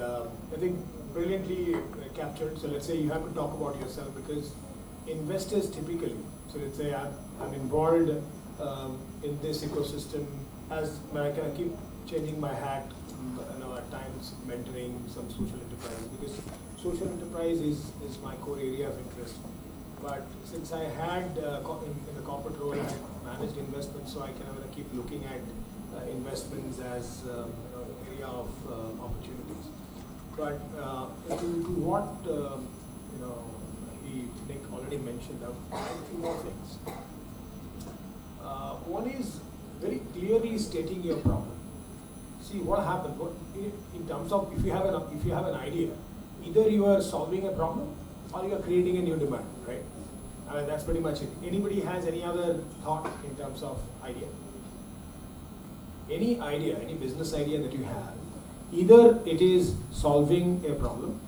I think brilliantly captured. So let's say you have to talk about yourself, because investors typically, so let's say I'm involved in this ecosystem as I kind of keep changing my hat, at times mentoring some social enterprise, because social enterprise is my core area of interest. But since I had in the corporate role, I had managed investments, so I kind of keep looking at investments as area of opportunities. But to what Nick already mentioned, I'll add a few more things. One is very clearly stating your problem. See what happens. In terms of if you have an idea, either you are solving a problem or you are creating a new demand, right? That's pretty much it. Anybody has any other thought in terms of idea? Any idea, any business idea that you have, either it is solving a problem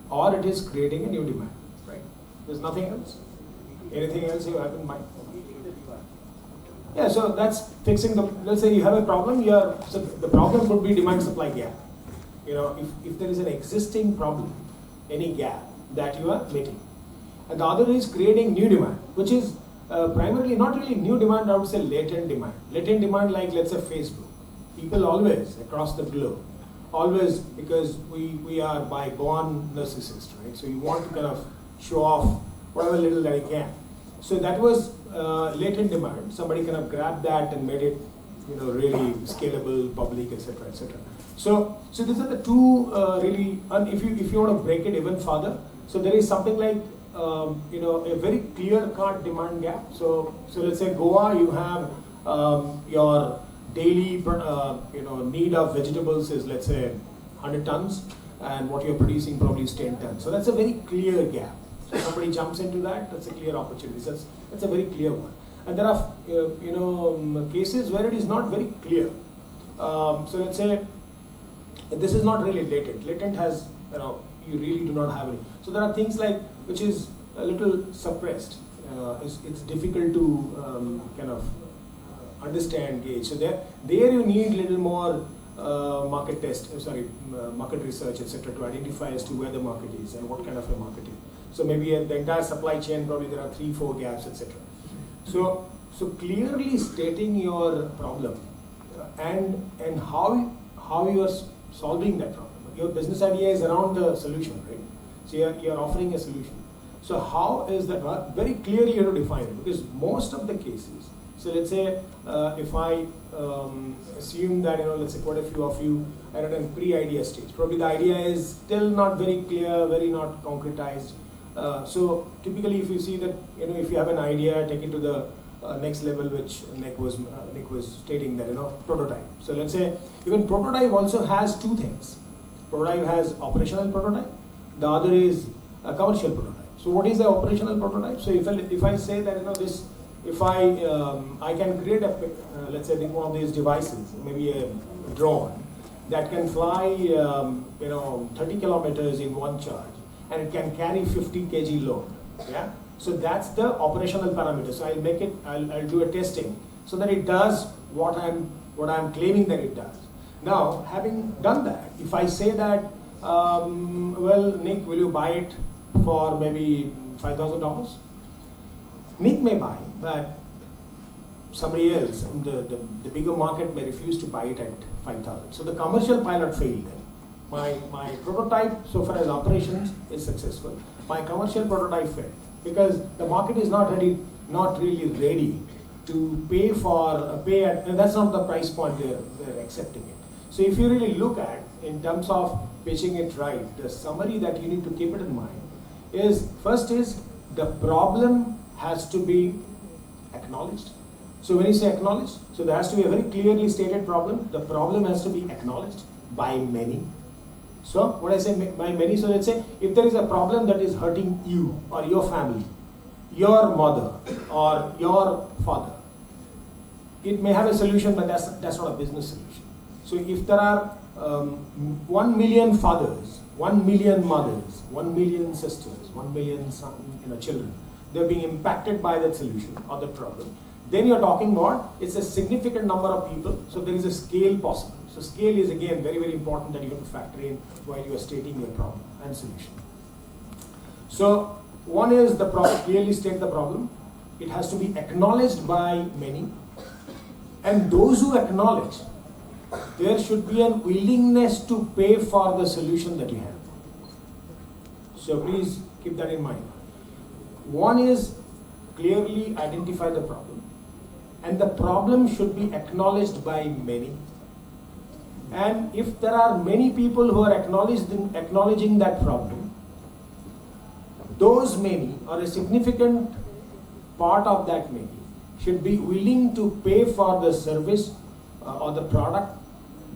or it is creating a new demand, right? There's nothing else. Anything else you have in mind? Yeah, so that's fixing let's say you have a problem, so the problem could be demand supply gap. If there is an existing problem, any gap that you are meeting. And the other is creating new demand, which is primarily not really new demand, I would say latent demand. Latent demand, like let's say Facebook. People always, across the globe, always, because we are by born narcissists, right? So you want to kind of show off whatever little that you can. So that was latent demand. Somebody kind of grabbed that and made it, really scalable, public, etc., etc. So these are the two really. And if you want to break it even further, so there is something like a very clear-cut demand gap. So let's say Goa, you have your daily need of vegetables is, let's say, 100 tons, and what you're producing probably is 10 tons. So that's a very clear gap. So somebody jumps into that, that's a clear opportunity. So that's a very clear one. And there are cases where it is not very clear. So let's say this is not really latent. Latent has, you really do not have any. So there are things like, which is a little suppressed. It's difficult to kind of understand, gauge. So there you need little more market research, etc., to identify as to where the market is and what kind of a market is. So maybe the entire supply chain, probably there are 3-4 gaps, etc. So clearly stating your problem and how you are solving that problem. Your business idea is around the solution, right? So you're offering a solution. So how is that work? Very clearly you have to define it, because most of the cases, so let's say if I assume that let's say quite a few of you are at a pre-idea stage. Probably the idea is still not very clear, very not concretized. So typically, if you see that if you have an idea, take it to the next level, which Nick was stating that prototype. So let's say even prototype also has two things. Prototype has operational prototype. The other is a commercial prototype. So what is the operational prototype? So if I say that if I can create let's say one of these devices, maybe a drone that can fly 30 kilometers in one charge, and it can carry 50 kg load. Yeah. So that's the operational parameter. So I'll do a testing so that it does what I'm claiming that it does. Now, having done that, if I say that, well, Nick, will you buy it for maybe $5,000? Nick may buy, but somebody else in the bigger market may refuse to buy it at $5,000. So the commercial pilot failed then. My prototype, so far as operations, is successful. My commercial prototype failed because the market is not really ready to pay and that's not the price point they're accepting it. So if you really look at, in terms of pitching it right, the summary that you need to keep it in mind is, first is the problem has to be acknowledged. So when you say acknowledged, so there has to be a very clearly stated problem. The problem has to be acknowledged by many. So what I say by many, so let's say if there is a problem that is hurting you or your family, your mother or your father, it may have a solution, but that's not a business solution. So if there are 1 million fathers, 1 million mothers, 1 million sisters, 1 million children, they're being impacted by that solution or the problem, then you're talking about it's a significant number of people, so there is a scale possible. So scale is again very, very important that you have to factor in while you are stating your problem and solution. So one is the problem, clearly state the problem. It has to be acknowledged by many. And those who acknowledge, there should be a willingness to pay for the solution that you have. So please keep that in mind. One is clearly identify the problem. And the problem should be acknowledged by many. And if there are many people who are acknowledging that problem, those many, or a significant part of that many, should be willing to pay for the service or the product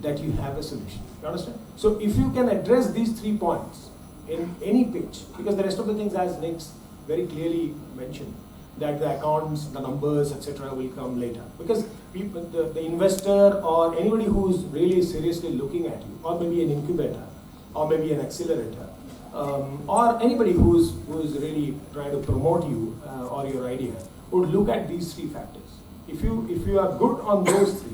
that you have a solution. You understand? So if you can address these 3 points in any pitch, because the rest of the things, as Nick very clearly mentioned, that the accounts, the numbers, etc. will come later. Because people, the investor or anybody who is really seriously looking at you, or maybe an incubator, or maybe an accelerator, or anybody who is really trying to promote you or your idea, would look at these 3 factors. If you are good on those 3,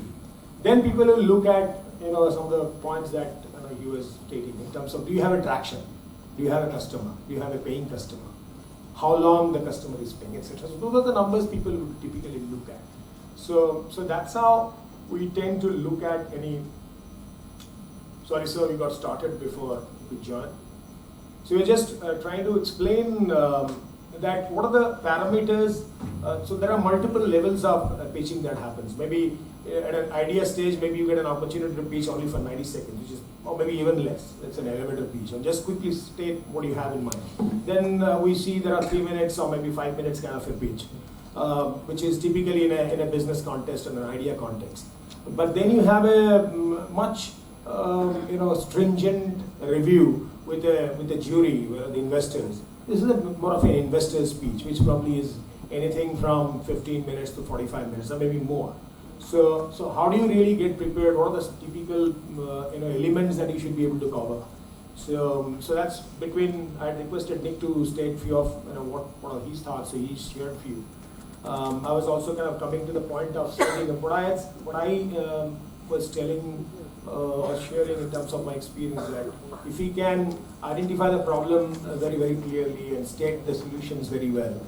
then people will look at some of the points that he was stating in terms of, do you have a traction? Do you have a customer? Do you have a paying customer? How long the customer is paying, etc. So those are the numbers people would typically look at. So that's how we tend to look at any. Sorry, sir, we got started before we joined. So we're just trying to explain that what are the parameters. So there are multiple levels of pitching that happens. Maybe at an idea stage, maybe you get an opportunity to pitch only for 90 seconds, which is, or maybe even less. It's an elevator pitch, and just quickly state what you have in mind. Then we see there are 3 minutes or maybe 5 minutes kind of a pitch, which is typically in a business context and an idea context. But then you have a much stringent review with a jury, where the investors. This is more of an investor speech, which probably is anything from 15 minutes to 45 minutes, or maybe more. So how do you really get prepared? What are the typical elements that you should be able to cover? So that's between. I requested Nick to state a few of what are his thoughts. So he shared a few. I was also kind of coming to the point of stating what I was telling or sharing in terms of my experience, that if we can identify the problem very, very clearly and state the solutions very well,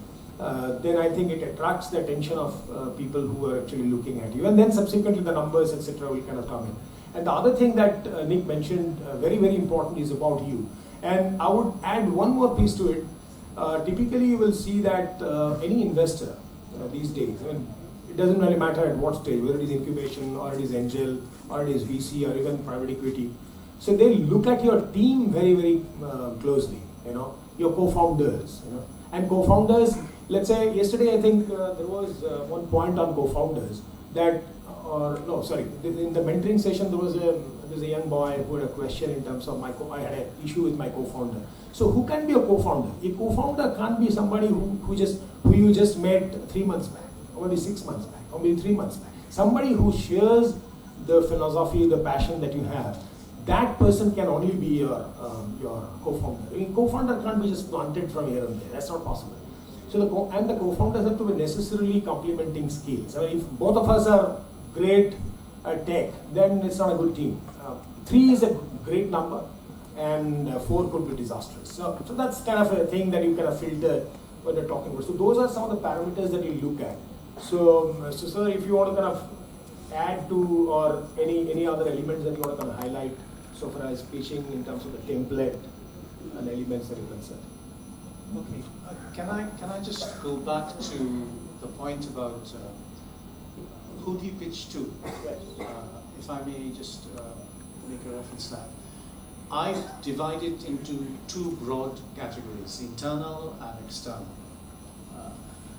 then I think it attracts the attention of people who are actually looking at you. And then subsequently the numbers, etc. will kind of come in. And the other thing that Nick mentioned, very, very important, is about you. And I would add one more piece to it. Typically you will see that any investor these days, it doesn't really matter at what stage, whether it is incubation or it is angel or it is VC or even private equity. So they look at your team very, very closely, your co-founders, And co-founders, let's say yesterday I think there was one point on co-founders that, in the mentoring session there was a young boy who had a question in terms of I had an issue with my co-founder. So who can be a co-founder? A co-founder can't be somebody who you just met 3 months back, or maybe 6 months back, or maybe 3 months back. Somebody who shares the philosophy, the passion that you have. That person can only be your co-founder. Co-founder can't be just planted from here and there. That's not possible. So the co-founders have to be necessarily complementing skills. If both of us are great at tech, then it's not a good team. 3 is a great number, and 4 could be disastrous. So that's kind of a thing that you kind of filter when you're talking about. So those are some of the parameters that you look at. So sir, if you want to kind of add to, or any other elements that you want to kind of highlight so far as pitching in terms of the template and elements that you concerned. Okay. Can I just go back to the point about who do you pitch to? If I may just make a reference to that. I divide it into 2 broad categories, internal and external.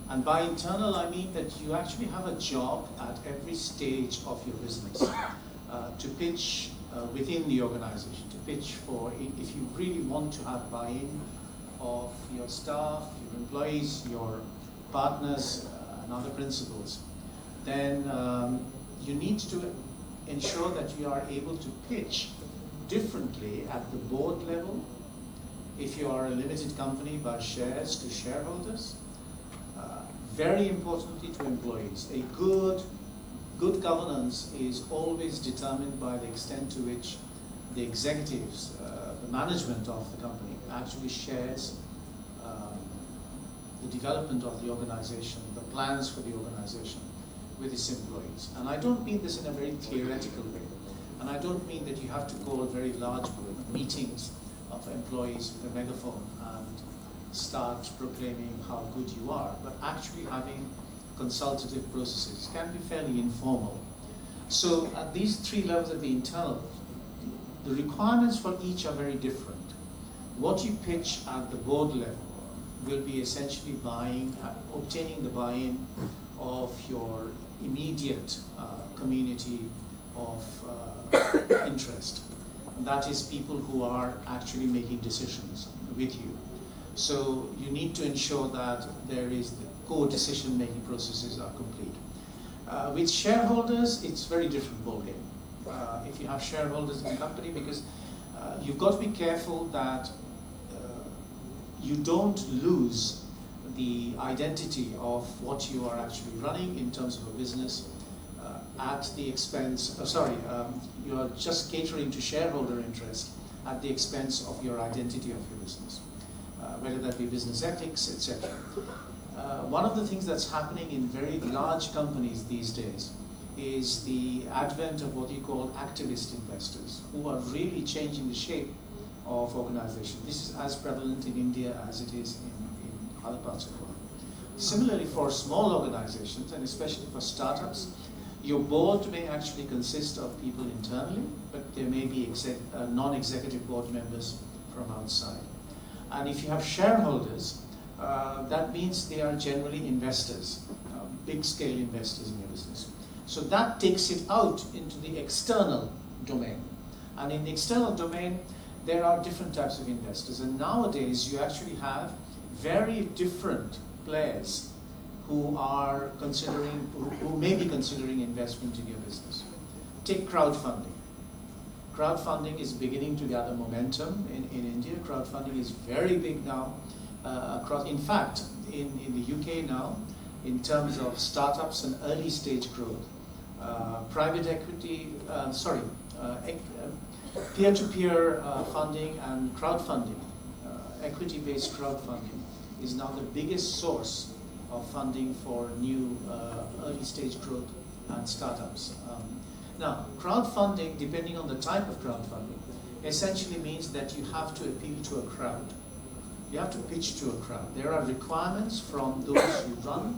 And by internal, I mean that you actually have a job at every stage of your business to pitch within the organization, to pitch for, if you really want to have buy-in of your staff, your employees, your partners, and other principals, then you need to ensure that you are able to pitch differently at the board level, if you are a limited company, by shares to shareholders, very importantly to employees. A good good governance is always determined by the extent to which the executives, the management of the company actually shares the development of the organization, the plans for the organization with its employees. And I don't mean this in a very theoretical way. And I don't mean that you have to call very large meetings of employees with a megaphone and start proclaiming how good you are, but actually having consultative processes can be fairly informal. So at these three levels at the internal, the requirements for each are very different. What you pitch at the board level will be essentially obtaining the buy-in of your immediate community of interest. And that is people who are actually making decisions with you. So you need to ensure that the co-decision making processes are complete. With shareholders, it's very different ballgame. If you have shareholders in the company, because you've got to be careful that you don't lose the identity of what you are actually running in terms of a business at the expense, you are just catering to shareholder interest at the expense of your identity of your business, whether that be business ethics, etc. One of the things that's happening in very large companies these days is the advent of what you call activist investors, who are really changing the shape of organization. This is as prevalent in India as it is in other parts of the world. Similarly, for small organizations, and especially for startups, your board may actually consist of people internally, but there may be non-executive board members from outside. And if you have shareholders, that means they are generally investors, big-scale investors in your business. So that takes it out into the external domain. And in the external domain, there are different types of investors. And nowadays, you actually have very different players who are considering, who may be considering investment in your business. Take crowdfunding. Crowdfunding is beginning to gather momentum in India. Crowdfunding is very big now. In fact, in the UK now, in terms of startups and early stage growth, private equity, peer-to-peer funding and crowdfunding, equity-based crowdfunding, is now the biggest source of funding for new early stage growth and startups. Now, crowdfunding, depending on the type of crowdfunding, essentially means that you have to appeal to a crowd. You have to pitch to a crowd. There are requirements from those who run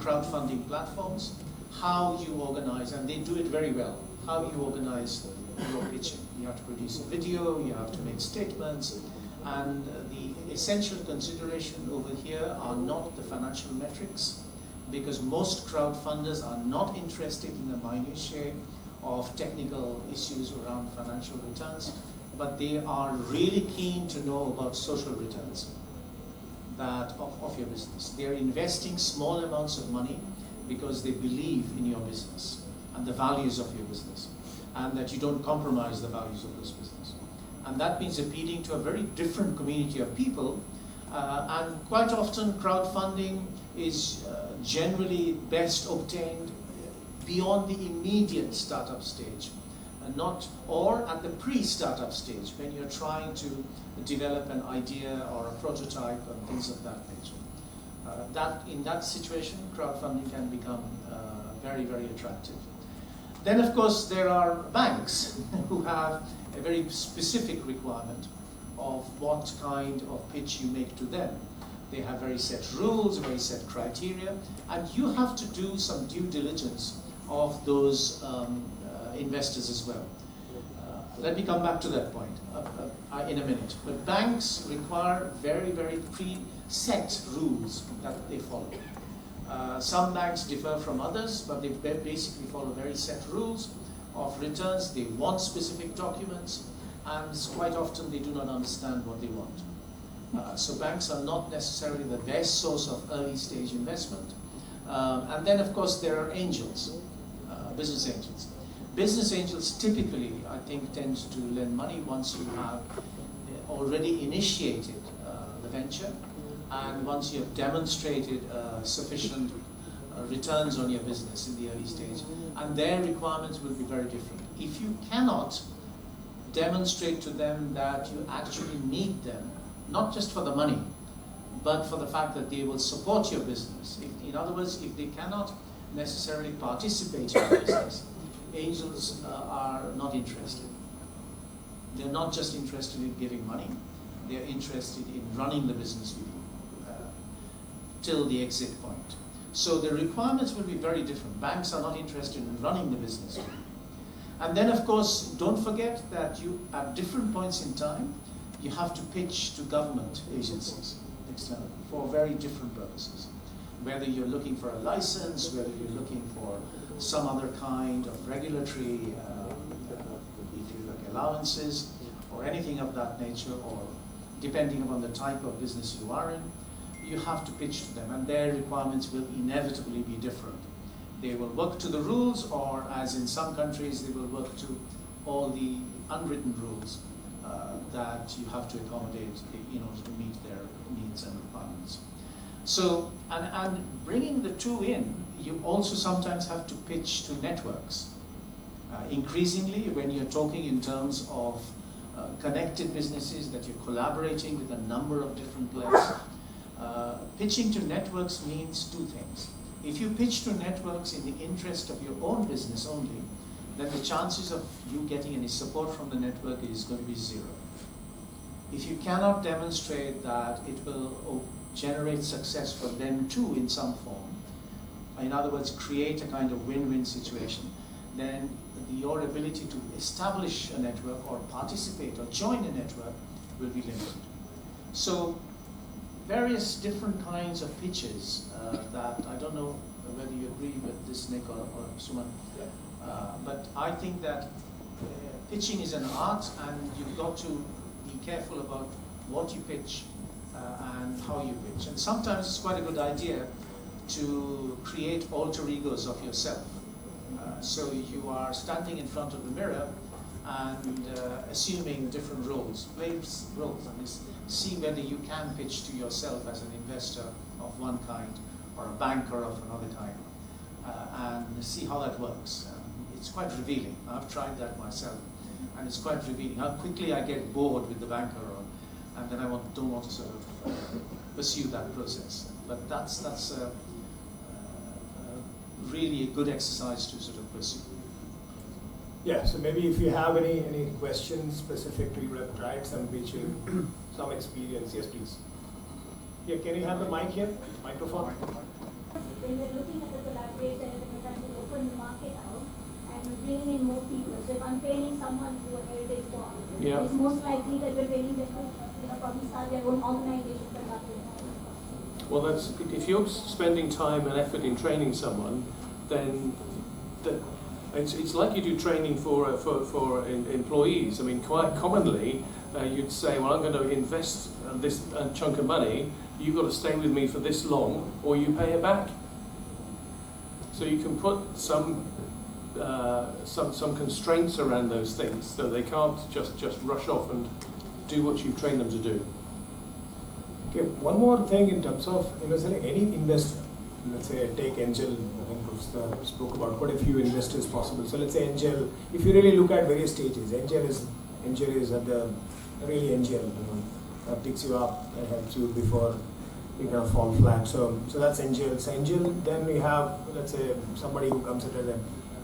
crowdfunding platforms, how you organize, and they do it very well, how you organize your pitching. You have to produce a video, you have to make statements, and the essential consideration over here are not the financial metrics, because most crowdfunders are not interested in the minutiae of technical issues around financial returns, but they are really keen to know about social returns of your business. They are investing small amounts of money because they believe in your business and the values of your business, and that you don't compromise the values of this business. And that means appealing to a very different community of people, and quite often crowdfunding is generally best obtained beyond the immediate startup stage, or at the pre-startup stage, when you're trying to develop an idea or a prototype and things of that nature. In that situation, crowdfunding can become very, very attractive. Then, of course, there are banks who have a very specific requirement of what kind of pitch you make to them. They have very set rules, very set criteria, and you have to do some due diligence of those investors as well. Let me come back to that point in a minute. But banks require very, very pre-set rules that they follow. Some banks differ from others, but they basically follow very set rules of returns. They want specific documents, and quite often they do not understand what they want. So banks are not necessarily the best source of early stage investment. And then, of course, there are angels, business angels. Business angels typically, I think, tend to lend money once you have already initiated the venture, and once you have demonstrated sufficient returns on your business in the early stage, and their requirements will be very different. If you cannot demonstrate to them that you actually need them, not just for the money, but for the fact that they will support your business. In other words, if they cannot necessarily participate in your business, angels are not interested. They're not just interested in giving money, they're interested in running the business with you till the exit point. So the requirements will be very different. Banks are not interested in running the business with you. And then, of course, don't forget that you, at different points in time, you have to pitch to government agencies externally for very different purposes. Whether you're looking for a license, whether you're looking for some other kind of regulatory, if you like, allowances, or anything of that nature, or depending upon the type of business you are in, you have to pitch to them, and their requirements will inevitably be different. They will work to the rules, or as in some countries, they will work to all the unwritten rules that you have to accommodate in order to meet their needs and requirements. So, and bringing the two in, you also sometimes have to pitch to networks. Increasingly, when you're talking in terms of connected businesses, that you're collaborating with a number of different players, pitching to networks means two things. If you pitch to networks in the interest of your own business only, then the chances of you getting any support from the network is going to be zero. If you cannot demonstrate that it will generate success for them too in some form, in other words, create a kind of win-win situation, then your ability to establish a network or participate or join a network will be limited. So various different kinds of pitches that I don't know whether you agree with this, Nick or Suman, but I think that pitching is an art, and you've got to be careful about what you pitch and how you pitch. And sometimes it's quite a good idea to create alter egos of yourself. So you are standing in front of the mirror and assuming different roles, play roles, and see whether you can pitch to yourself as an investor of one kind or a banker of another kind, and see how that works. It's quite revealing. I've tried that myself, and it's quite revealing how quickly I get bored with the banker, and then I don't want to sort of pursue that process. But that's really a good exercise to sort of pursue. Yeah, so maybe if you have any questions specifically, you would have tried some pitching, some experience. Yes, please. Yeah, can you have the mic here? Microphone. When we're looking at the collaboration and we're trying to open the market out and we're bringing in more people, so if I'm training someone to do a heritage walk, it's most likely that we're training them to probably start their own organization for that. Well, that's, if you're spending time and effort in training someone, then it's like you do training for employees. I mean, quite commonly you'd say, well, I'm going to invest this chunk of money. You've got to stay with me for this long, or you pay it back. So you can put some constraints around those things, so they can't just rush off and do what you've trained them to do. Okay, one more thing in terms of any investor. Let's say take Angel. I think Professor spoke about quite a few investors possible. So let's say Angel. If you really look at various stages, Angel is at the really Angel. Picks you up and helps you before you kind of fall flat. So that's Angel. So Angel. Then we have, let's say, somebody who comes at an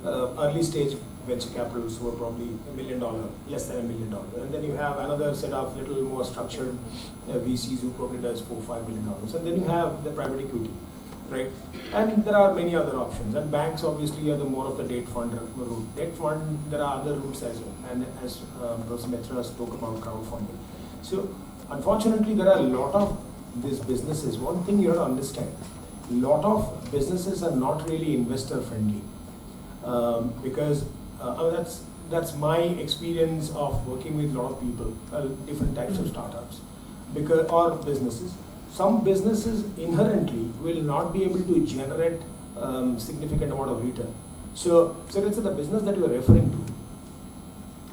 early stage venture capitalists who are probably $1 million, less than $1 million, and then you have another set of little more structured VCs who probably does $4-5 million, and then you have the private equity, right? And there are many other options, and banks obviously are the more of the debt fund route. Debt fund, there are other routes as well, and as Professor Mitra spoke about crowdfunding. So unfortunately, there are a lot of these businesses. One thing you have to understand, a lot of businesses are not really investor friendly, because that's my experience of working with a lot of people, different types of startups, or businesses. Some businesses inherently will not be able to generate significant amount of return. So let's say the business that you are referring to,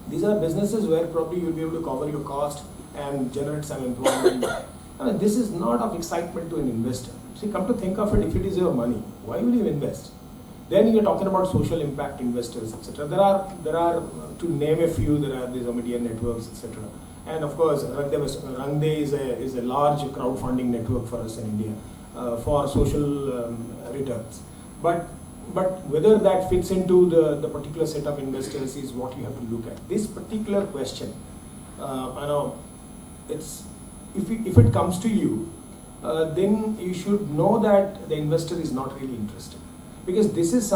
these are businesses where probably you'll be able to cover your cost and generate some employment. I mean, this is not of excitement to an investor. See, come to think of it, if it is your money, Why will you invest? Then you're talking about social impact investors, etc. There are to name a few. There are these media networks, etc. And of course, Rangde is a large crowdfunding network for us in India for social returns. But whether that fits into the particular set of investors is what you have to look at. This particular question, I know it's if it comes to you, then you should know that the investor is not really interested. Because this is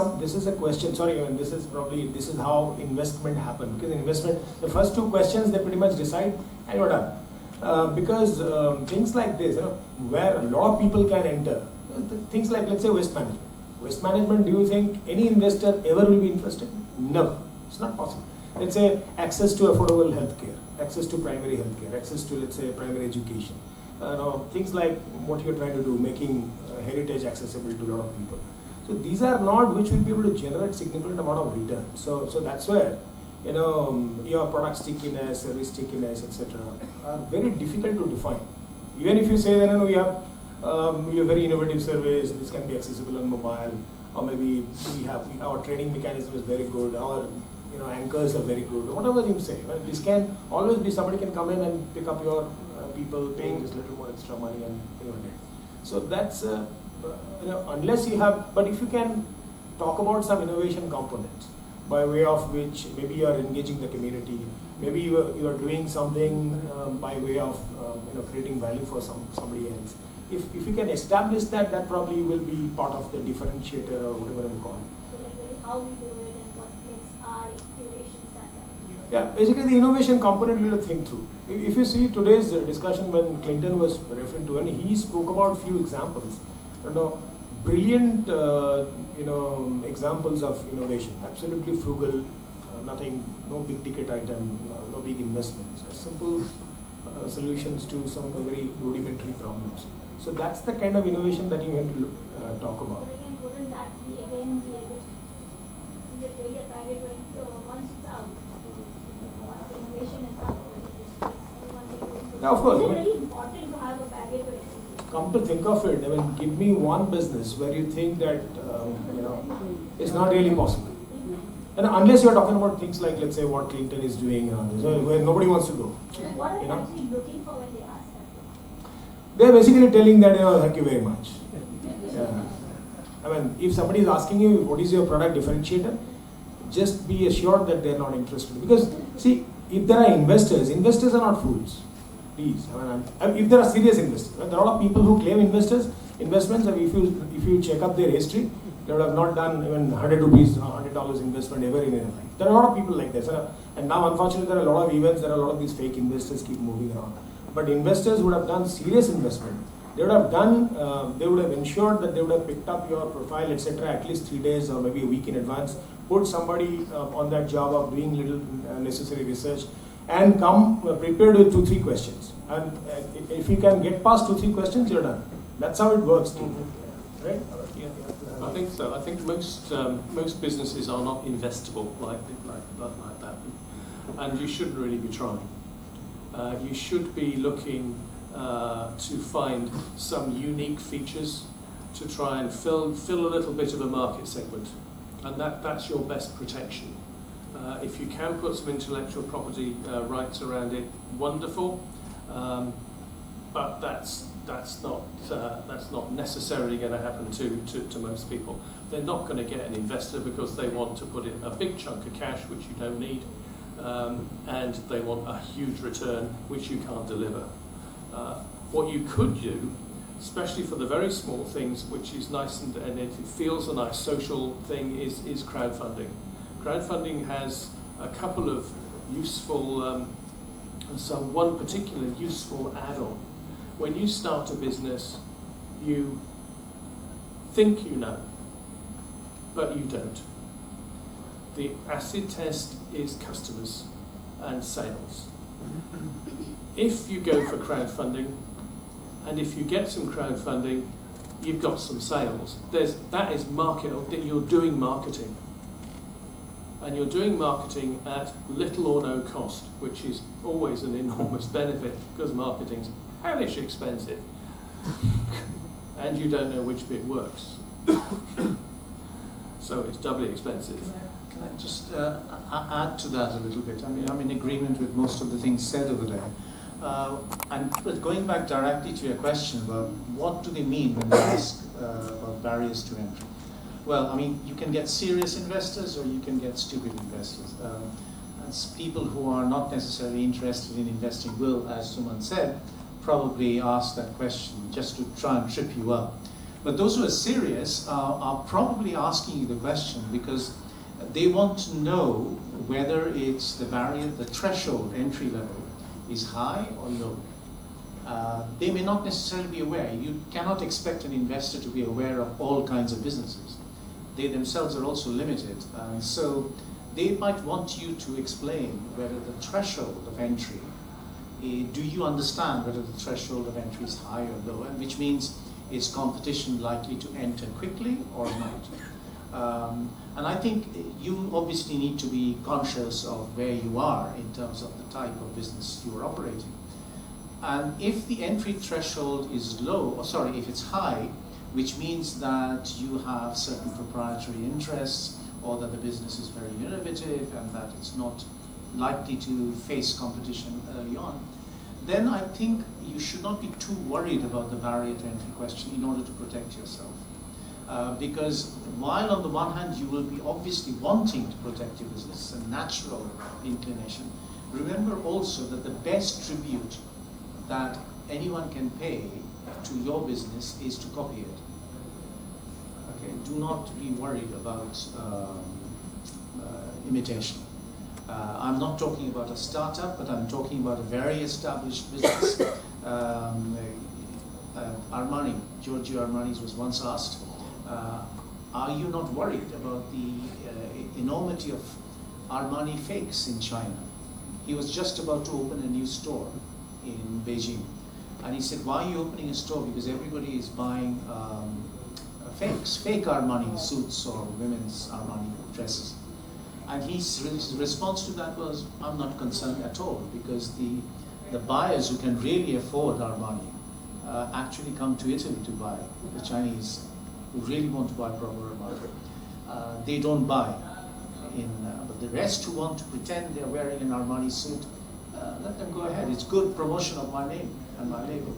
a question. Sorry, I mean, this is how investment happens. Because investment, the first two questions they pretty much decide, and you're done. Because things like this, where a lot of people can enter, things like, let's say, waste management. Waste management, do you think any investor ever will be interested? No, it's not possible. Let's say access to affordable healthcare, access to primary healthcare, access to, let's say, primary education. Things like what you're trying to do, making heritage accessible to a lot of people. So these are not which will be able to generate significant amount of return. So that's where your product stickiness, service stickiness, etc. are very difficult to define. Even if you say that we have a very innovative service, this can be accessible on mobile, or maybe our training mechanism is very good, or anchors are very good, whatever you say. Well, this can always be somebody can come in and pick up your people paying just a little more extra money and so that's unless you have, but if you can talk about some innovation components by way of which maybe you are engaging the community, maybe you are doing something by way of creating value for somebody else. If you can establish that probably will be part of the differentiator or whatever you call it. So like how we do it and what makes our innovation stand out. Yeah, basically the innovation component we will think through. If you see today's discussion when Clinton was referring to, and he spoke about few examples, brilliant examples of innovation, absolutely frugal, nothing, no big ticket item, no big investments, simple solutions to some very rudimentary problems. So that's the kind of innovation that you have to talk about. But again, wouldn't that be again be a private way? So once it's out, once the innovation is out, everyone takes it. Yeah, of course. Is it really important to have a private way? Come to think of it, I mean, give me one business where you think that it's not really possible. And unless you're talking about things like, let's say, what Clinton is doing, where nobody wants to go. What are they actually looking for when they ask that? They're basically telling that, thank you very much. Yeah. I mean, if somebody is asking you, what is your product differentiator, just be assured that they're not interested. Because, see, if there are investors are not fools. Please, if there are serious investors, there are a lot of people who claim investments. If you check up their history, they would have not done even $100 investment ever in their life. There are a lot of people like this, and now unfortunately there are a lot of events. There are a lot of these fake investors keep moving around. But investors would have done serious investment. They would have ensured that they would have picked up your profile, etc. at least 3 days or maybe a week in advance. Put somebody on that job of doing little necessary research. And come prepared with 2-3 questions. And if you can get past 2-3 questions, you're done. That's how it works. Mm-hmm. Right? I think so. I think most businesses are not investable like that, and you shouldn't really be trying. You should be looking to find some unique features to try and fill a little bit of a market segment, and that's your best protection. If you can put some intellectual property rights around it, wonderful. But that's not necessarily going to happen to most people. They're not going to get an investor because they want to put in a big chunk of cash, which you don't need, and they want a huge return, which you can't deliver. What you could do, especially for the very small things, which is nice and it feels a nice social thing, is crowdfunding. Crowdfunding has a couple of useful, one particular useful add-on. When you start a business, you think you know, but you don't. The acid test is customers and sales. If you go for crowdfunding, and if you get some crowdfunding, you've got some sales. That is market. You're doing marketing. And you're doing marketing at little or no cost, which is always an enormous benefit because marketing's hellish expensive. And you don't know which bit works. So it's doubly expensive. Can I just add to that a little bit? I mean, I'm in agreement with most of the things said over there. But going back directly to your question about what do they mean when they ask about barriers to entry? Well, I mean, you can get serious investors or you can get stupid investors. As people who are not necessarily interested in investing will, as Suman said, probably ask that question just to try and trip you up. But those who are serious are probably asking you the question because they want to know whether it's the barrier, the threshold entry level is high or low. They may not necessarily be aware. You cannot expect an investor to be aware of all kinds of businesses. They themselves are also limited. And so they might want you to explain whether the threshold of entry, do you understand whether the threshold of entry is high or low, and which means is competition likely to enter quickly or not? And I think you obviously need to be conscious of where you are in terms of the type of business you are operating. And if the entry threshold is low, if it's high, which means that you have certain proprietary interests or that the business is very innovative and that it's not likely to face competition early on, then I think you should not be too worried about the barrier to entry question in order to protect yourself. Because while on the one hand you will be obviously wanting to protect your business, a natural inclination, remember also that the best tribute that anyone can pay to your business is to copy it. Okay, do not be worried about imitation. I'm not talking about a startup, but I'm talking about a very established business. Armani, Giorgio Armani was once asked, are you not worried about the enormity of Armani fakes in China? He was just about to open a new store in Beijing. And he said, why are you opening a store? Because everybody is buying fake Armani suits or women's Armani dresses. And his response to that was, I'm not concerned at all, because the buyers who can really afford Armani actually come to Italy to buy. The Chinese who really want to buy proper Armani. They don't buy. But the rest who want to pretend they're wearing an Armani suit, let them go ahead. It's good promotion of my name and my label.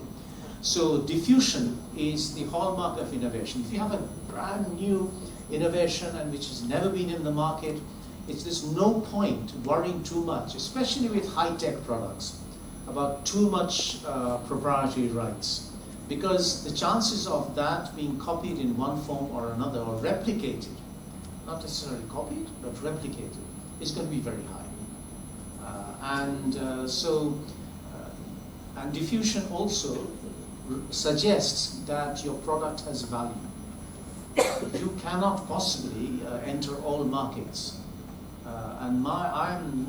So diffusion is the hallmark of innovation. If you have a brand new innovation and which has never been in the market, there's no point worrying too much, especially with high-tech products, about too much proprietary rights. Because the chances of that being copied in one form or another, or replicated, not necessarily copied, but replicated, is going to be very high. And diffusion also suggests that your product has value. You cannot possibly enter all markets. I'm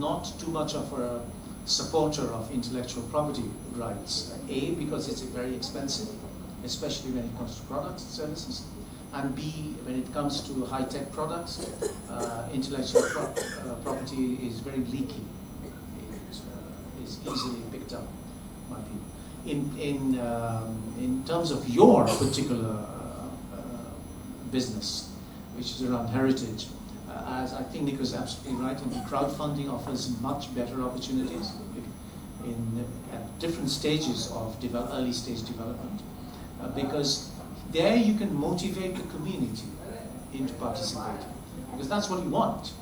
not too much of a supporter of intellectual property rights. A, because it's very expensive, especially when it comes to products and services. And B, when it comes to high-tech products, intellectual property is very leaky. It is easily picked up by people. In terms of your particular business, which is around heritage, as I think Nick was absolutely right, and crowdfunding offers much better opportunities at different stages of early stage development, because there you can motivate the community into participating, because that's what you want.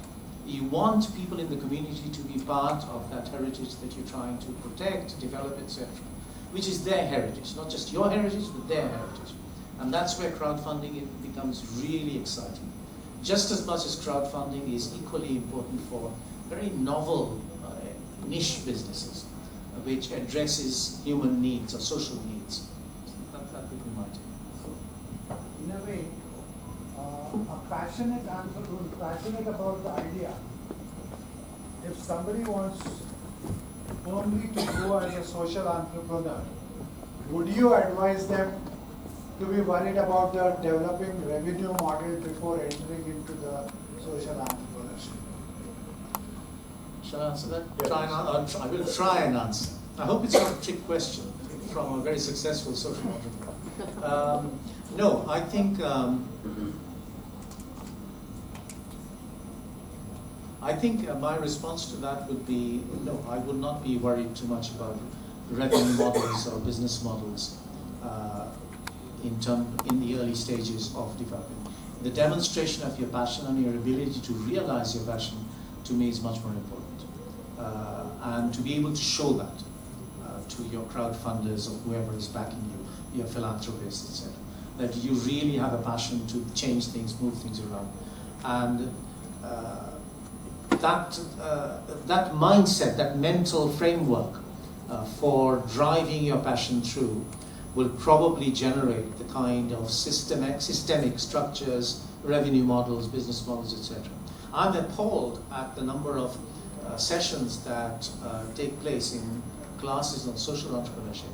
You want people in the community to be part of that heritage that you're trying to protect, develop, etc., which is their heritage, not just your heritage, but their heritage. And that's where crowdfunding becomes really exciting. Just as much as crowdfunding is equally important for very novel niche businesses, which addresses human needs or social needs. That would be my take. In a way, a passionate entrepreneur, passionate about the idea. If somebody wants only to go as a social entrepreneur, would you advise them to be worried about the developing revenue model before entering into the social entrepreneurship? Shall I answer that? Yes. I will try and answer. I hope it's not a trick question. from a very successful social entrepreneur. No, I think my response to that would be no. I would not be worried too much about revenue models or business models in the early stages of development. The demonstration of your passion and your ability to realize your passion, to me, is much more important. And to be able to show that to your crowdfunders or whoever is backing you, your philanthropists, etc., that you really have a passion to change things, move things around. And that mindset, that mental framework for driving your passion through will probably generate the kind of systemic structures, revenue models, business models, etc. I'm appalled at the number of sessions that take place in classes on social entrepreneurship.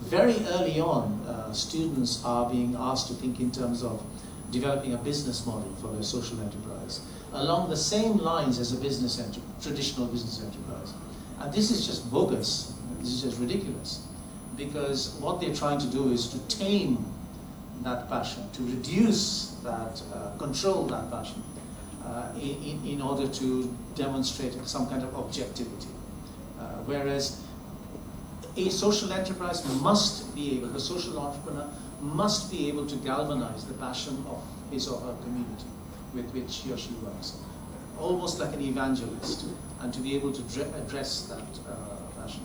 Very early on, students are being asked to think in terms of developing a business model for their social enterprise, along the same lines as a traditional business enterprise. And this is just bogus. This is just ridiculous. Because what they're trying to do is to tame that passion, to reduce that, control that passion, in order to demonstrate some kind of objectivity. Whereas a social enterprise must be able, the social entrepreneur must be able to galvanize the passion of his or her community with which he or she works, almost like an evangelist, and to be able to address that passion.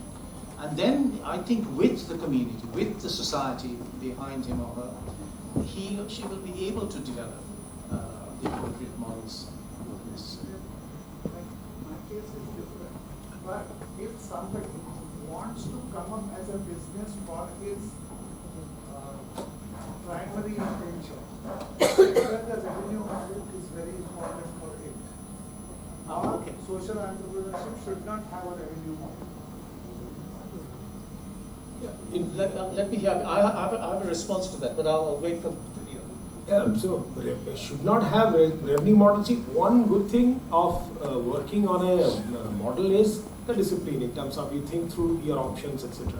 And then I think with the community, with the society behind him or her, he or she will be able to develop the appropriate models necessary. My case is different. But if somebody wants to come up as a business for his primary intention, then the revenue model is very important for it. Our social entrepreneurship should not have a revenue model. Let me hear. I have a response to that, but I'll wait for. So should not have revenue model. See, one good thing of working on a model is the discipline in terms of you think through your options, etc.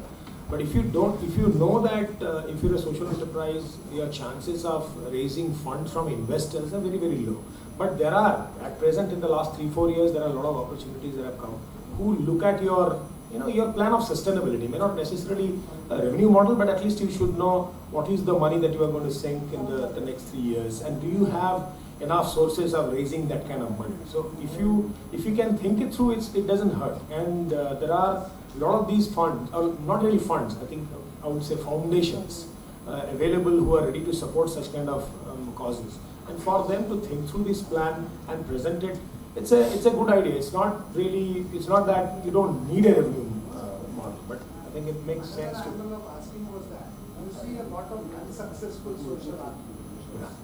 But if you know that if you're a social enterprise, your chances of raising funds from investors are very, very low. But there are, at present in the last 3-4 years, there are a lot of opportunities that have come who look at your plan of sustainability. May not necessarily a revenue model, but at least you should know what is the money that you are going to sink in the next 3 years, and do you have enough sources of raising that kind of money. So if you can think it through, it doesn't hurt. And there are a lot of these funds, or not really funds, I think I would say foundations available who are ready to support such kind of causes. And for them to think through this plan and present it, it's a good idea. It's not that you don't need a revenue model, but I think it makes sense to. The angle of asking was that you see a lot of unsuccessful social entrepreneurs.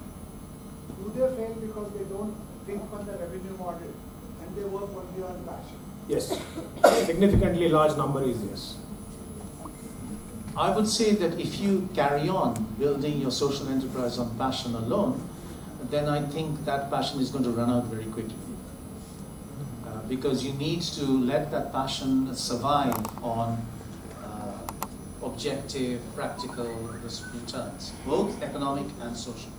Do they fail because they don't think on the revenue model and they work only on passion? Yes, significantly large number is yes. I would say that if you carry on building your social enterprise on passion alone, then I think that passion is going to run out very quickly. Because you need to let that passion survive on objective, practical returns, both economic and social.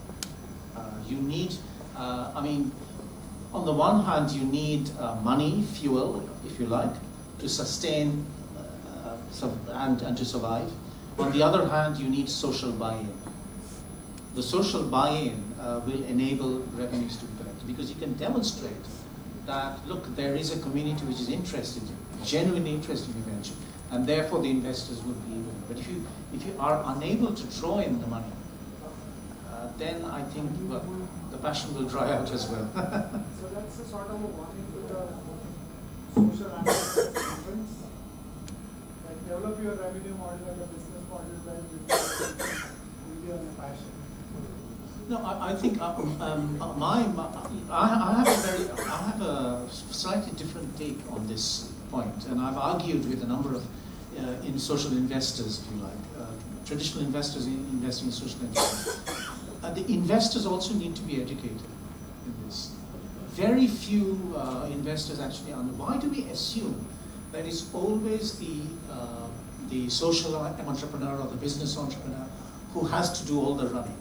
You need, on the one hand, you need money, fuel, if you like, to sustain and to survive. On the other hand, you need social buy-in. The social buy-in will enable revenues to be collected because you can demonstrate that, look, there is a community which is interested, genuinely interested in your venture, and therefore the investors will believe in it. But if you are unable to draw in the money, then I think the passion will dry out as well. So that's a sort of a warning to the social entrepreneurs. Like develop your revenue model and a business model that will be on a passion. No, I think I have a slightly different take on this point, and I've argued with a number of social investors, if you like, traditional investors investing in social enterprises. The investors also need to be educated in this. Very few investors actually understand. Why do we assume that it's always the the social entrepreneur or the business entrepreneur who has to do all the running.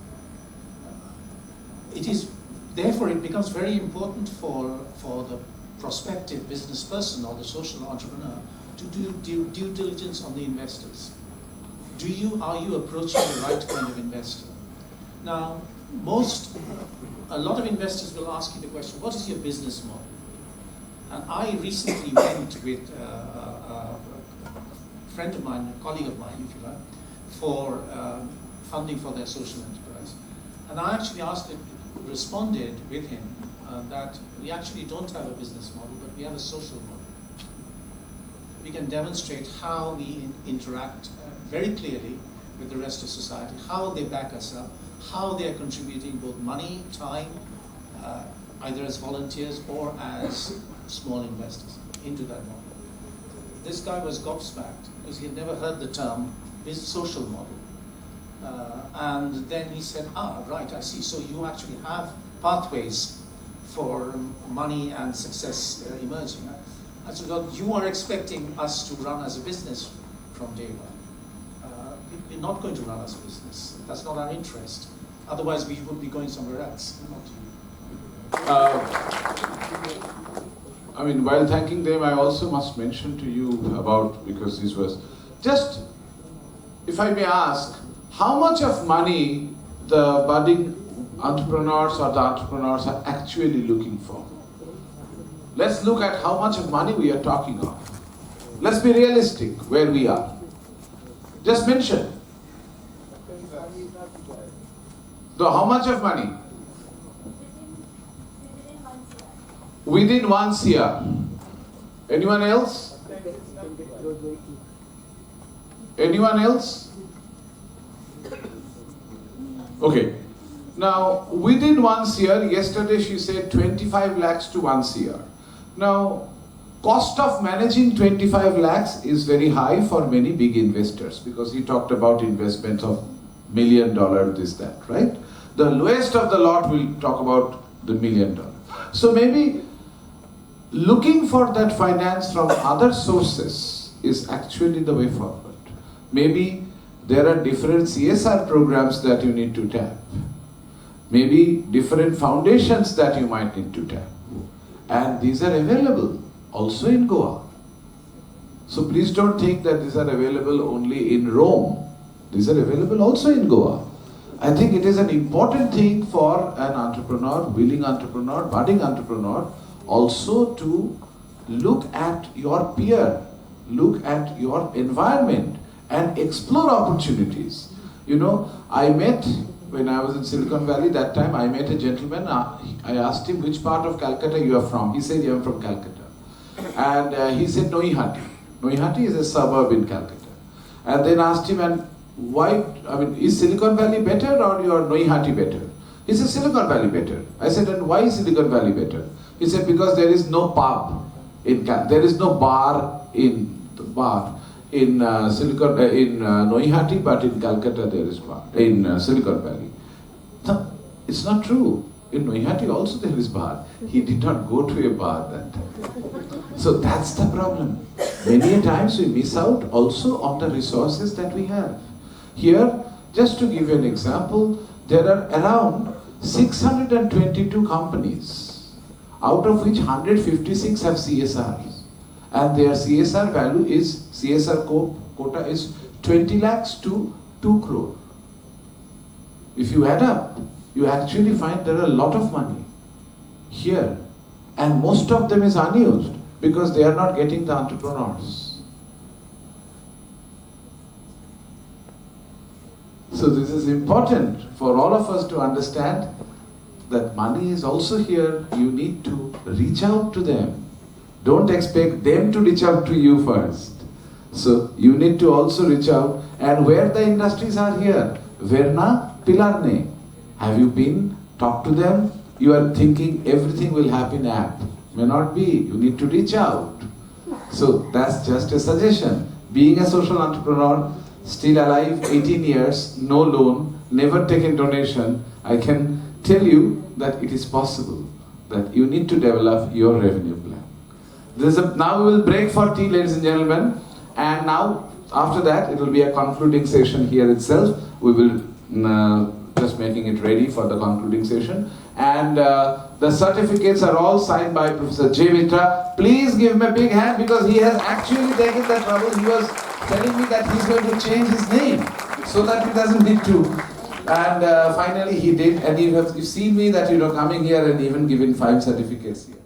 Therefore, it becomes very important for the prospective business person or the social entrepreneur to do due diligence on the investors. Are you approaching the right kind of investor? Now, a lot of investors will ask you the question, what is your business model? And I recently went with a friend of mine, a colleague of mine, if you like, for funding for their social enterprise. And I actually responded with him that we actually don't have a business model, but we have a social model. We can demonstrate how we interact very clearly with the rest of society, how they back us up, how they are contributing both money, time, either as volunteers or as small investors into that model. This guy was gobsmacked because he had never heard the term social model. And then he said, right, I see. So you actually have pathways for money and success emerging. I said, well, you are expecting us to run as a business from day one. We're not going to run as a business. That's not our interest. Otherwise, we would be going somewhere else. While thanking them, I also must mention to you about, because this was just, if I may ask, how much of money the budding entrepreneurs or the entrepreneurs are actually looking for? Let's look at how much of money we are talking of. Let's be realistic where we are. Just mention. So how much of money? Within 1 year. Anyone else? Anyone else? Okay. Now, within 1 year, yesterday she said 25 lakhs to 1 year. Now, cost of managing 25 lakhs is very high for many big investors, because he talked about investments of $1 million, this, that, right? The lowest of the lot will talk about the $1 million. So maybe looking for that finance from other sources is actually the way forward. Maybe there are different CSR programs that you need to tap. Maybe different foundations that you might need to tap. And these are available also in Goa. So please don't think that these are available only in Rome. These are available also in Goa. I think it is an important thing for an entrepreneur, willing entrepreneur, budding entrepreneur, also to look at your peer, look at your environment and explore opportunities. I met, when I was in Silicon Valley, that time I met a gentleman. I asked him, which part of Calcutta you are from? He said, I am from Calcutta. And he said, Noihati. Noihati is a suburb in Calcutta. And then asked him, and why, is Silicon Valley better or your Noihati better? He said, Silicon Valley better. I said, and why is Silicon Valley better? He said, because there is no pub there is no bar in Noihati, but in Calcutta there is bar, in Silicon Valley. No, it's not true. In Noihati also there is bar. He did not go to a bar that time. So that's the problem. Many times we miss out also on the resources that we have. Here, just to give you an example, there are around 622 companies, out of which 156 have CSRs. And their CSR value is, CSR quota is 20 lakhs to 2 crore. If you add up, you actually find there are a lot of money here. And most of them is unused because they are not getting the entrepreneurs. So this is important for all of us to understand that money is also here. You need to reach out to them. Don't expect them to reach out to you first. So you need to also reach out. And where the industries are here, Verna Pilarne, have you been? Talk to them. You are thinking everything will happen app. May not be. You need to reach out. So that's just a suggestion. Being a social entrepreneur, still alive, 18 years, no loan, never taken donation, I can tell you that it is possible, that you need to develop your revenue plan. Now we will break for tea, ladies and gentlemen, and now after that, it will be a concluding session here itself. We will just making it ready for the concluding session. And the certificates are all signed by Professor J. Mitra. Please give him a big hand because he has actually taken the trouble. He was telling me that he's going to change his name so that he doesn't need to. And finally he did. And you've seen me that coming here and even giving 5 certificates here.